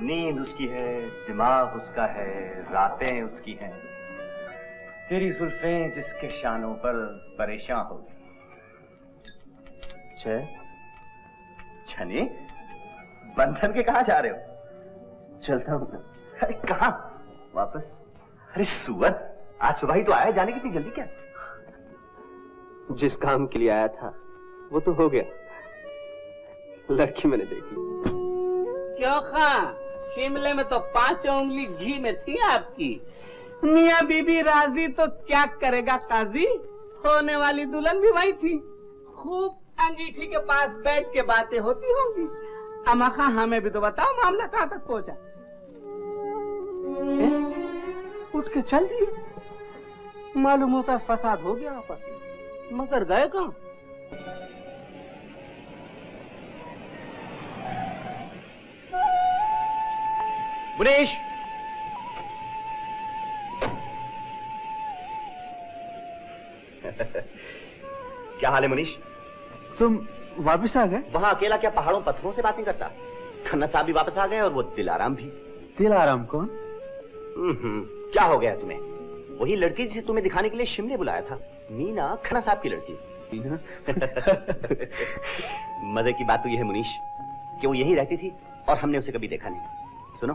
नींद उसकी है, दिमाग उसका है, रातें उसकी हैं। तेरी जुल्फें जिसके शानों पर परेशान हो गई। छनी, बंधन के कहाँ जा रहे हो? चलता हूँ। अरे कहाँ? वापस? अरे सुअर, आज सुबह ही तो आया, जाने की इतनी जल्दी क्या? जिस काम के लिए आया था वो तो हो गया। लड़की मैंने देखी। क्यों खां, शिमले में तो 5 उंगली घी में थी आपकी। मियाँ बीबी राजी तो क्या करेगा काजी। होने वाली दुल्हन भी वही थी। खूब अंगीठी के पास बैठ के बातें होती होंगी। अम्मा खां, हमें भी तो बताओ मामला कहाँ तक पहुँचा। उठ के चल दिए। मालूम होता फसाद हो गया आपस में, मगर गए कहाँ? मुनीश, क्या हाल है मुनीश? तुम वापस आ गए? वहां अकेला क्या पहाड़ों पत्थरों से बातें करता? खन्ना साहब भी वापस आ गए और वो दिलाराम भी। दिलाराम कौन? क्या हो गया तुम्हें? वही लड़की जिसे तुम्हें दिखाने के लिए शिमले बुलाया था, मीना, खन्ना साहब की लड़की। मजे की बात तो यह है मुनीश कि वो यहीं रहती थी और हमने उसे कभी देखा नहीं। सुनो,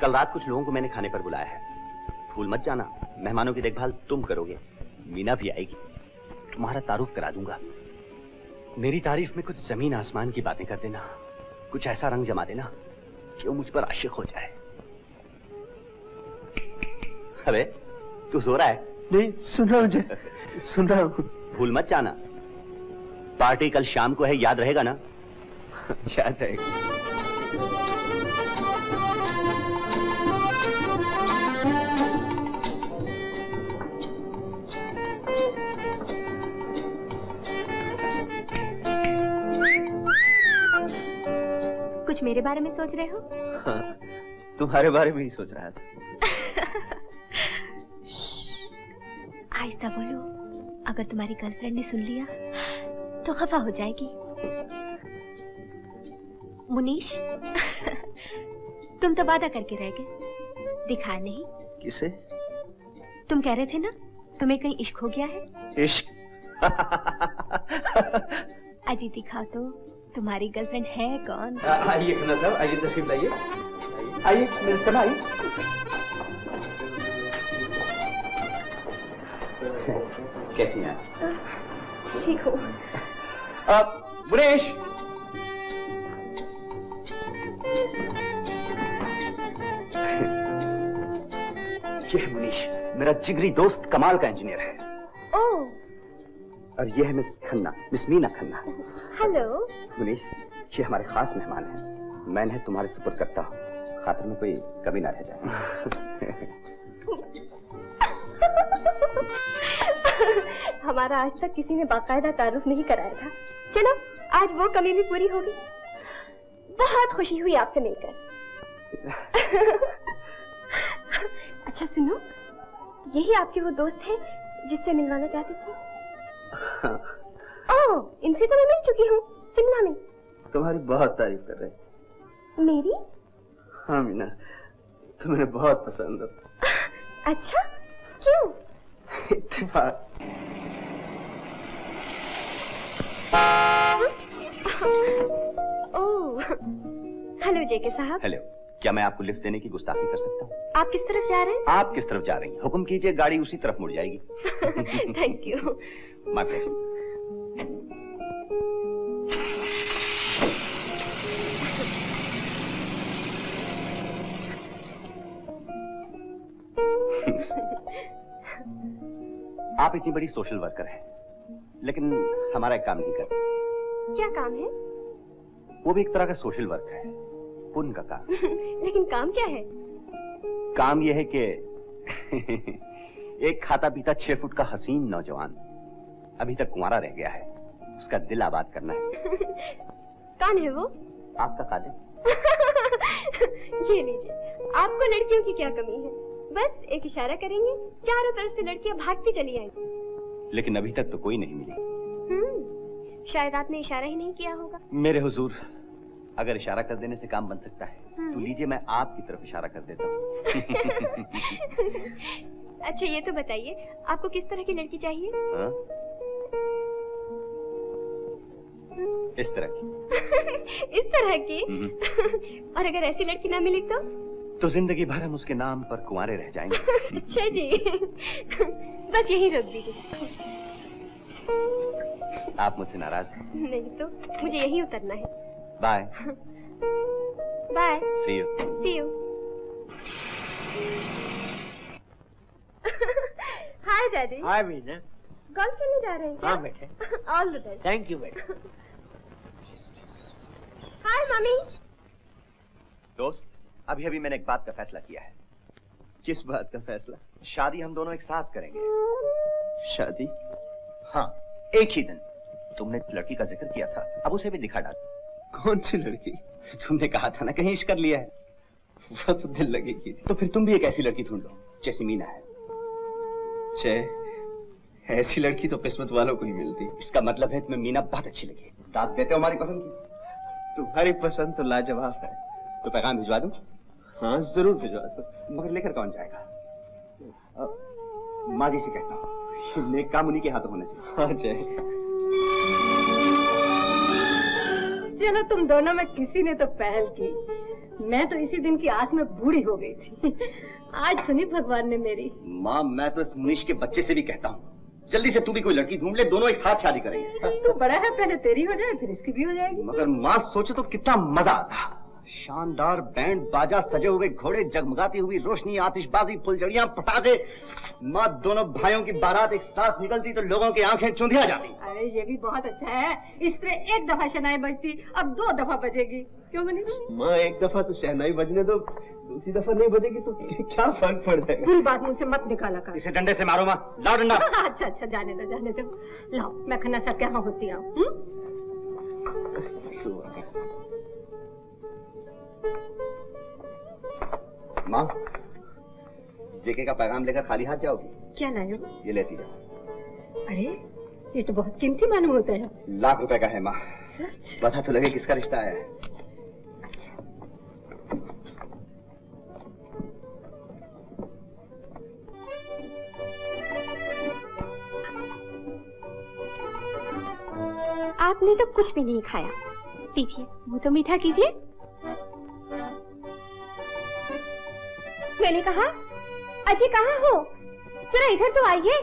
कल रात कुछ लोगों को मैंने खाने पर बुलाया है। भूल मत जाना, मेहमानों की देखभाल तुम करोगे। मीना भी आएगी, तुम्हारा तारुफ करा दूंगा। मेरी तारीफ में कुछ जमीन आसमान की बातें कर देना, कुछ ऐसा रंग जमा देना कि वो मुझ पर आशिक हो जाए। अरे तू सो रहा है? नहीं, सुन रहा हूँ, सुन रहा हूँ। भूल मत जाना, पार्टी कल शाम को है, याद रहेगा ना? याद रहेगा। कुछ मेरे बारे में सोच रहे हो? हाँ, तुम्हारे बारे में ही सोच रहा था। आहिस्ता बोलो, अगर तुम्हारी गर्लफ्रेंड ने सुन लिया तो खफा हो जाएगी। मुनीश, तुम तो वादा करके रह गए, दिखा नहीं। किसे? तुम कह रहे थे ना तुम्हें कहीं इश्क हो गया है। इश्क? अजी दिखाओ तो, तुम्हारी गर्लफ्रेंड है कौन? आइए खन्ना साहब, आइए, तशरीफ लाइए। आइए मेरे साथ आइए। कैसी हैं? ठीक हूँ। मुनीश, ये है मुनीश, मेरा जिगरी दोस्त, कमाल का इंजीनियर है। ओह। और ये है miss Khanna, miss Meena Khanna. Hello. Munish, ये हमारे खास मेहमान हैं। मैं इन्हें तुम्हारे सुपुर्द करता हूँ, खातिर में कोई कमी ना रह जाए। हमारा आज तक किसी ने बाकायदा तारुफ नहीं कराया था। चलो, आज वो कमी भी पूरी होगी। बहुत खुशी हुई आपसे मिलकर। अच्छा सुनो, यही आपके वो दोस्त हैं जिससे मिलवाना चाहती थी? ओह, इनसे तो मैं मिल चुकी हूँ शिमला में। तुम्हारी बहुत तारीफ कर रहे। मेरी? हाँ मीना, तुम्हें बहुत पसंद हो। अच्छा, क्यों? इत्तेफाक। ओह, हेलो जेके साहब। हेलो, क्या मैं आपको लिफ्ट देने की गुस्ताखी कर सकता हूँ? आप किस तरफ जा रहे हैं? आप किस तरफ जा रही हैं? हुक्म कीजिए, गाड़ी उसी तरफ मुड़ जाएगी। Thank you. My pleasure. आप इतनी बड़ी सोशल वर्कर हैं, लेकिन हमारा एक काम नहीं करते। क्या काम है? वो भी एक तरह का सोशल वर्क है, पुण्य का काम। लेकिन काम क्या है? काम यह है कि एक खाता पीता 6 फुट का हसीन नौजवान अभी तक कुंवारा रह गया है, उसका दिल आबाद करना है। कौन है वो? आपका खालिद। ये लीजिए, आपको लड़कियों की क्या कमी है? बस एक इशारा करेंगे, चारों तरफ से लड़कियां भागती चली आएंगी। लेकिन अभी तक तो कोई नहीं मिली। शायद आपने इशारा ही नहीं किया होगा। मेरे हुजूर, अगर इशारा कर देने से काम बन सकता है तो लीजिए मैं आपकी तरफ इशारा कर देता हूँ। अच्छा ये तो बताइए आपको किस तरह की लड़की चाहिए? हाँ? इस तरह की। इस तरह की? और अगर ऐसी लड़की ना मिली तो जिंदगी भर हम उसके नाम पर कुंवारे रह जाएंगे। अच्छा जी। बस यही रोक दीजिए। आप मुझसे नाराज हैं? नहीं तो मुझे यही उतरना है। Bye. Bye. See you. See you. Hi daddy. Hi Meena. Golf खेलने जा रहे हैं क्या? हाँ बेटे। All the best. Thank you बेटे। Hi mummy. दोस्त, अभी मैंने एक बात का फैसला किया है। किस बात का फैसला? शादी हम दोनों एक साथ करेंगे। शादी? हाँ, एक ही दिन। तुमने लड़की का जिक्र किया था, अब उसे भी दिखा डाल। कौन सी लड़की? तुमने कहा था ना कहीं इश्क कर लिया है। वो तो दिल लगेगी। तो फिर तुम भी एक ऐसी लड़की ढूंढ लो जैसी मीना है। ऐसी लड़की तो किस्मत वालों को ही मिलती। इसका मतलब है तुम्हें मीना बहुत अच्छी लगी। दाद देते हो हमारी पसंद की। तुम्हारी पसंद तो लाजवाब है। तो पैगाम भिजवा दूं? हाँ जरूर भिजवा दो। मगर लेकर कौन जाएगा? माँ जी से कहता हूँ, नेक काम उन्हीं के हाथों होना चाहिए। हाँ जय। चलो तुम दोनों में किसी ने तो पहल की। मैं तो इसी दिन की आस में बूढ़ी हो गई थी। आज सुनी भगवान ने मेरी। माँ, मैं तो इस मुनीश के बच्चे से भी कहता हूँ, जल्दी से तू भी कोई लड़की ढूंढ ले, दोनों एक साथ शादी करेंगे। तू बड़ा है, पहले तेरी हो जाए फिर इसकी भी हो जाएगी। मगर माँ सोचो तो कितना मजा आता। शानदार बैंड बाजा, सजे हुए घोड़े, जगमगाती हुई रोशनी, आतिशबाजी, फुलझड़ियां, पटाखे। माँ, दोनों भाइयों की बारात एक साथ निकलती तो लोगों की आंखें चुंधिया जाती। अरे ये भी बहुत अच्छा है। इस तरह एक दफा शहनाई बजती, अब 2 दफा बजेगी। क्यों मनीष? माँ, एक दफा तो शहनाई बजने दो, दूसरी दफा नहीं बजेगी तो क्या फर्क पड़ जाएगा? बुरी बात मुझसे मत निकाला कर। इसे डंडे से मारो माँ, लाओ डंडा। अच्छा अच्छा, जाने दो जाने दो। लाओ, मैं खन्ना सर के यहाँ होती हूँ। माँ, जेके का पैगाम लेकर खाली हाथ जाओगी? क्या लाए हो? ये लेती जाओ। अरे ये तो बहुत कीमती मालूम होता है। लाख रुपए का है माँ। सच? पता तो लगे किसका रिश्ता है। अच्छा। आपने तो कुछ भी नहीं खाया। लीजिए, मुंह तो मीठा कीजिए। मैंने कहा, अजी कहाँ हो? जरा इधर तो आइए।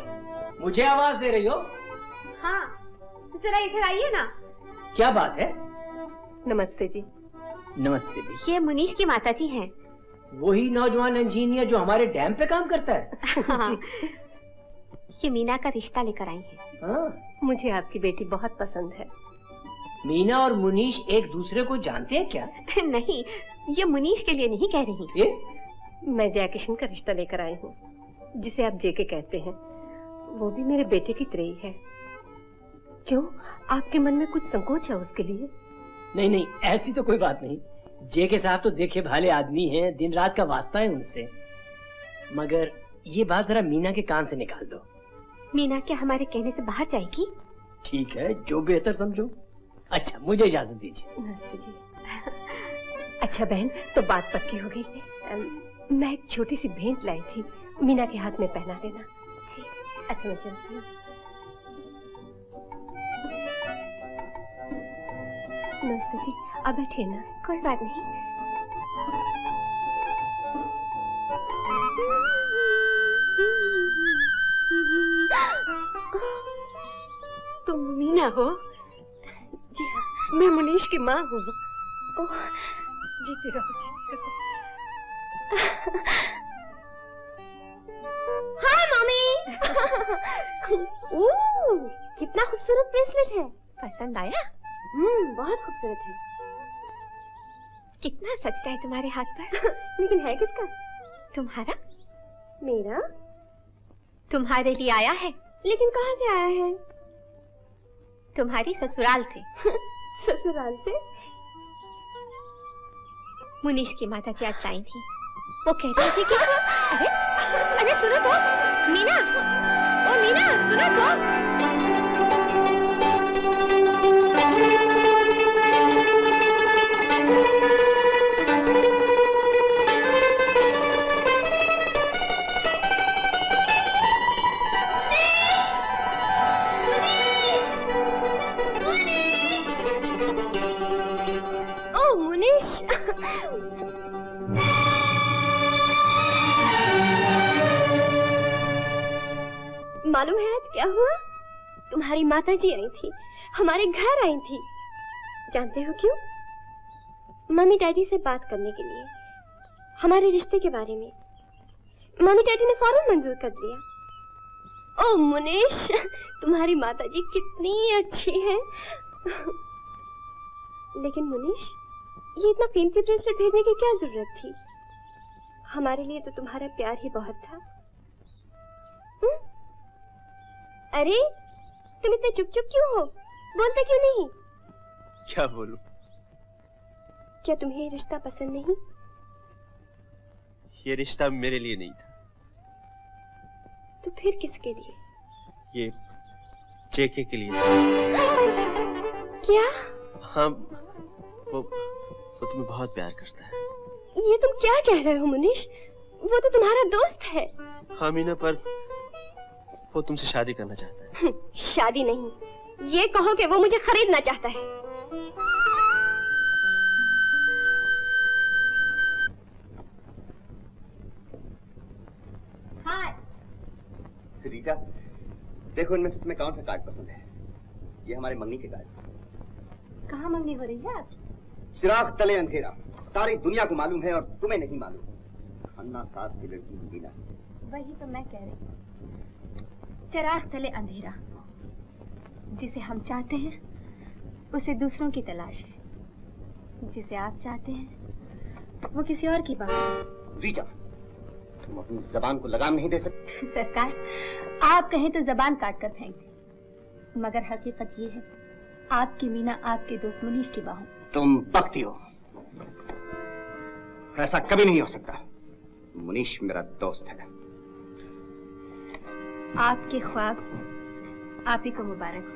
मुझे आवाज दे रही हो? हाँ, जरा इधर आइए ना। क्या बात है? नमस्ते जी। नमस्ते जी। ये मुनीश की माता जी हैं। वही नौजवान इंजीनियर जो हमारे डैम पे काम करता है? हाँ। ये मीना का रिश्ता लेकर आई है। हाँ। मुझे आपकी बेटी बहुत पसंद है। मीना और मुनीश एक दूसरे को जानते हैं क्या? नहीं, ये मुनीश के लिए नहीं कह रही। ये? मैं जया किशन का रिश्ता लेकर आई हूँ, जिसे आप जेके कहते हैं। वो भी मेरे बेटे की तरह ही है। क्यों, आपके मन में कुछ संकोच है उसके लिए? नहीं नहीं, ऐसी तो कोई बात नहीं। जेके साहब तो देखे भाले आदमी हैं, दिन रात का वास्ता है उनसे। मगर ये बात जरा मीना के कान से निकाल दो। मीना क्या हमारे कहने से बाहर जाएगी? ठीक है, जो बेहतर समझो। अच्छा, मुझे इजाजत दीजिए। नमस्ते जी। अच्छा बहन, तो बात पक्की हो गई। मैं एक छोटी सी भेंट लाई थी, मीना के हाथ में पहना देना। जी। अच्छा, मैं चलती हूँ। नमस्ते जी, अब बैठिए ना। कोई बात नहीं। तुम मीना हो? जी हाँ, मैं मुनीश की माँ हूँ। ओह, जीती रहो, जीती रहो। हाय मम्मी। ओह, कितना खूबसूरत ब्रेसलेट है। पसंद आया? बहुत खूबसूरत है। कितना सजता है तुम्हारे हाथ पर। लेकिन है किसका? तुम्हारा? मेरा? तुम्हारे लिए आया है। लेकिन कहाँ से आया है? तुम्हारी ससुराल से। ससुराल से? मुनीश की माता जी आज लाई थी। वो कह रही थी कि अरे अरे सुनो तो, मीना, ओ मीना, सुनो तो। मालूम है आज क्या हुआ? तुम्हारी माताजी आई थी, हमारे घर आई थी। जानते हो क्यों? मम्मी डैडी से बात करने के लिए, हमारे रिश्ते के बारे में। मम्मी डैडी ने फौरन मंजूर कर लिया। ओ मुनीश, तुम्हारी माताजी कितनी अच्छी है। लेकिन मुनीश, ये इतना कीमती ब्रेसलेट भेजने की क्या जरूरत थी? हमारे लिए तो तुम्हारा प्यार ही बहुत था। अरे तुम इतने चुप चुप क्यों हो? बोलते क्यों नहीं? क्या बोलूं? क्या तुम्हें ये रिश्ता पसंद नहीं? ये रिश्ता मेरे लिए नहीं था। तो फिर किसके लिए? ये जेके के लिए। क्या? हाँ, वो तुम्हें बहुत प्यार करता है। ये तुम क्या कह रहे हो मुनीश? वो तो तुम्हारा दोस्त है। हाँ मीना, पर वो तुमसे शादी करना चाहता है। शादी नहीं, ये कहो कि वो मुझे खरीदना चाहता है। हाय रीटा, देखो इनमें से तुम्हें कौन सा कार्ड पसंद है? ये हमारे मंगनी के कार्ड। कहाँ मंगनी हो रही है आप? चिराग तले अंधेरा, सारी दुनिया को मालूम है और तुम्हें नहीं मालूम। खन्ना साथ की लड़की मीना से। वही तो मैं कह रही हूँ, चिराग तले अंधेरा। जिसे हम चाहते हैं उसे दूसरों की तलाश है, जिसे आप चाहते हैं वो किसी और की बात है। रीटा, तुम अपनी जबान को लगाम नहीं दे सकते। सरकार, आप कहें तो जबान काट कर फेंक दें, मगर हकीकत ये है, आपकी मीना आपके दोस्त मुनीश की बाहों। तुम बकती हो, ऐसा कभी नहीं हो सकता। मुनीश मेरा दोस्त है। आपके ख्वाब आप ही को मुबारक हो।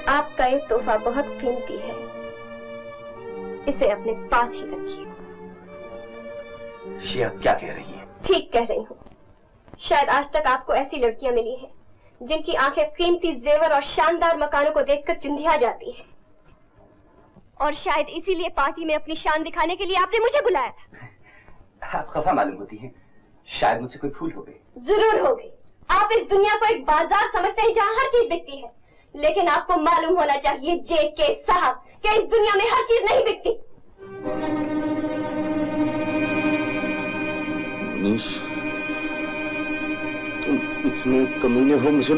आपका ये तोहफा बहुत कीमती है, इसे अपने पास ही रखिए। शिया क्या कह रही है? ठीक कह रही हूँ। शायद आज तक आपको ऐसी लड़कियां मिली हैं जिनकी आंखें कीमती जेवर और शानदार मकानों को देखकर चुंधिया जाती हैं। और शायद इसीलिए पार्टी में अपनी शान दिखाने के लिए आपने मुझे बुलाया था। आप खफा मालूम होती हैं, शायद मुझसे कोई भूल हो गई। जरूर हो गई। आप इस दुनिया को एक बाजार समझते हैं जहाँ हर चीज बिकती है, लेकिन आपको मालूम होना चाहिए जेके साहब कि इस दुनिया में हर चीज नहीं बिकती। मुनीश, तुम इतने कमीने हो मुझे